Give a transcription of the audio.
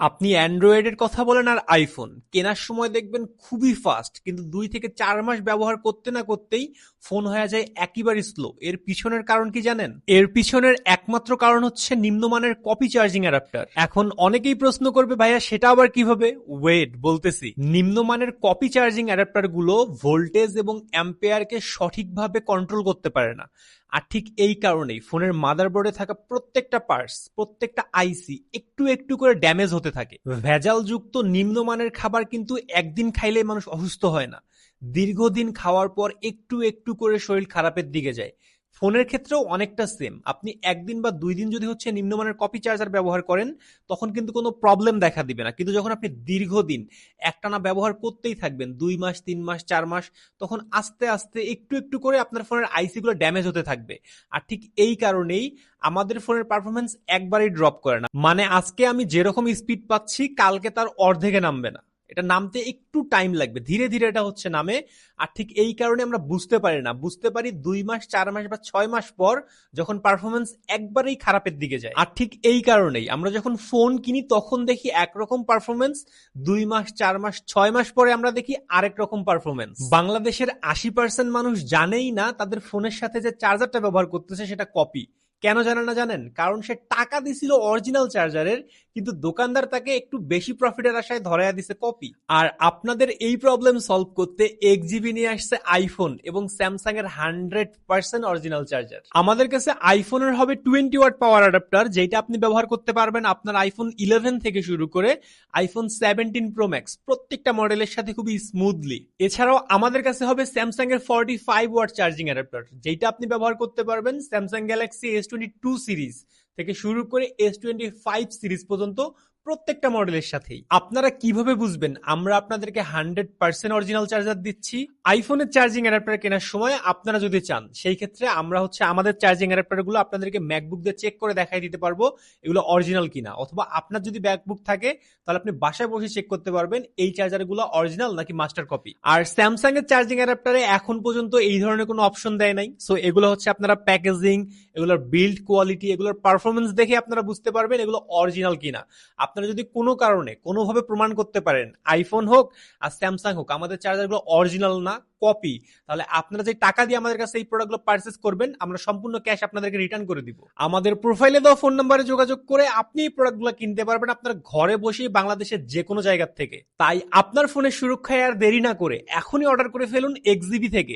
আপনি অ্যান্ড্রয়েডের কথা বলেন আর আইফোন কেনার সময় দেখবেন খুবই ফাস্ট, কিন্তু 2 থেকে 4 মাস ব্যবহার করতে না করতেই ফোন হয়ে যায় একেবারে স্লো। এর পিছনের কারণ কি জানেন? এর পিছনের একমাত্র কারণ হচ্ছে নিম্নমানের কপি চার্জিং অ্যাডাপ্টার। এখন অনেকেই প্রশ্ন করবে, ভাইয়া সেটা আবার কিভাবে? ওয়েট, বলতেছি। নিম্নমানের কপি চার্জিং অ্যাডাপ্টার গুলো ভোল্টেজ এবং অ্যাম্পেয়ারকে সঠিকভাবে কন্ট্রোল করতে পারে না। আর ঠিক এই কারণেই ফোনের মাদারবোর্ডে থাকা প্রত্যেকটা পার্টস, প্রত্যেকটা আইসি একটু একটু করে ড্যামেজ হতে থাকে। ভেজালযুক্ত নিম্নমানের খাবার কিন্তু একদিন খাইলেই মানুষ অসুস্থ হয় না, দীর্ঘদিন খাওয়ার পর একটু একটু করে শরীর খারাপের দিকে যায়। ফোনের ক্ষেত্রেও অনেকটা সেম। আপনি 1 দিন বা 2 দিন যদি নিম্নমানের কপি চার্জার ব্যবহার করেন, তখন কিন্তু কোনো প্রবলেম দেখা দিবে না। কিন্তু যখন আপনি দীর্ঘদিন একটানা ব্যবহার করতেই থাকবেন, 2 মাস, 3 মাস, 4 মাস, তখন আস্তে আস্তে একটু একটু করে আপনার ফোনের আইসি গুলো ড্যামেজ হতে থাকবে। আর ঠিক এই কারণেই আমাদের ফোনের পারফরমেন্স একবারেই ড্রপ করে না। মানে আজকে আমি যেরকম স্পিড পাচ্ছি, কালকে তার অর্ধেকে নামবে না। এটা নামতে একটু টাইম লাগবে, ধীরে ধীরে এটা নামে। আর ঠিক এই কারণে আমরা বুঝতে পারি না, বুঝতে পারি 2 মাস, 4 মাস বা 6 মাস পর, যখন পারফরমেন্স একবারেই খারাপের দিকে যায়। আর ঠিক এই কারণেই আমরা যখন ফোন কিনি তখন দেখি একরকম পারফরমেন্স, 2 মাস, 4 মাস, 6 মাস পরে আমরা দেখি আরেক রকম পারফরমেন্স। বাংলাদেশের 80% মানুষ জানেই না তাদের ফোনের সাথে যে চার্জারটা ব্যবহার করতেছে সেটা কপি। কেন জানে না জানেন? কারণ সে টাকা দিছিল অরিজিনাল চার্জারের, কিন্তু দোকানদার তাকে একটু বেশি প্রফিটের আশায় ধরাইয়া দিছে কপি। আর আপনাদের এই প্রবলেম সলভ করতে এক্সজিবি নিয়ে আসছে আইফোন এবং স্যামসাং এর 100% অরিজিনাল চার্জার। আমাদের কাছে আইফোনের হবে 20 ওয়াট পাওয়ার অ্যাডাপ্টার, যেটা আপনি ব্যবহার করতে পারবেন আপনার আইফোন 11 থেকে শুরু করে আইফোন 17 প্রো ম্যাক্স প্রত্যেকটা মডেলের সাথে খুবই স্মুথলি। এছাড়াও আমাদের কাছে হবে স্যামসাং এর 45 ওয়াট চার্জিং অ্যাডাপ্টার, যেটা আপনি ব্যবহার করতে পারবেন স্যামসাং গ্যালাক্সি S22 সিরিজ থেকে শুরু করে S25 সিরিজ পর্যন্ত প্রত্যেকটা মডেলের সাথেই। আপনারা কিভাবে বুঝবেন আমরা আপনাদেরকে 100% অরিজিনাল চার্জার দিচ্ছি? আইফোনের চার্জিং অ্যাডাপ্টার কেনার সময় আপনারা যদি চান, সেই ক্ষেত্রে আমরা আমাদের চার্জিং অ্যাডাপ্টার গুলো আপনাদেরকে ম্যাকবুক দিয়ে চেক করে দেখাই দিতে পারবো এগুলো অরিজিনাল কিনা। অথবা আপনার যদি ম্যাকবুক থাকে, তাহলে আপনি বাসায় বসে চেক করতে পারবেন এই চার্জার গুলো অরিজিনাল নাকি মাস্টার কপি। আর স্যামসাং এর চার্জিং অ্যাডাপ্টারে এখন পর্যন্ত এই ধরনের কোনো অপশন দেয় নাই। সো এগুলো আপনারা প্যাকেজিং, এগুলোর বিল্ড কোয়ালিটি, এগুলোর পারফরমেন্স দেখে আপনারা বুঝতে পারবেন এগুলো অরিজিনাল কিনা। আপনারা যদি কোনো কারণে কোনোভাবে প্রমাণ করতে পারেন আইফোন হোক আর স্যামসাং হোক আমাদের চার্জারগুলো অরিজিনাল না, কপি, তাহলে আপনারা যে টাকা দিয়ে আমাদের কাছে এই প্রোডাক্টগুলো পারচেজ করবেন, আমরা সম্পূর্ণ ক্যাশ আপনাদেরকে রিটার্ন করে দিব। আমাদের প্রোফাইলে দেওয়া ফোন নাম্বারে যোগাযোগ করে আপনি এই প্রোডাক্টগুলো কিনতে পারবেন আপনার ঘরে বসেই বাংলাদেশের যে কোনো জায়গা থেকে। তাই আপনার ফোনের সুরক্ষায় আর দেরি না করে এখনই অর্ডার করে ফেলুন এক্সজিবি থেকে।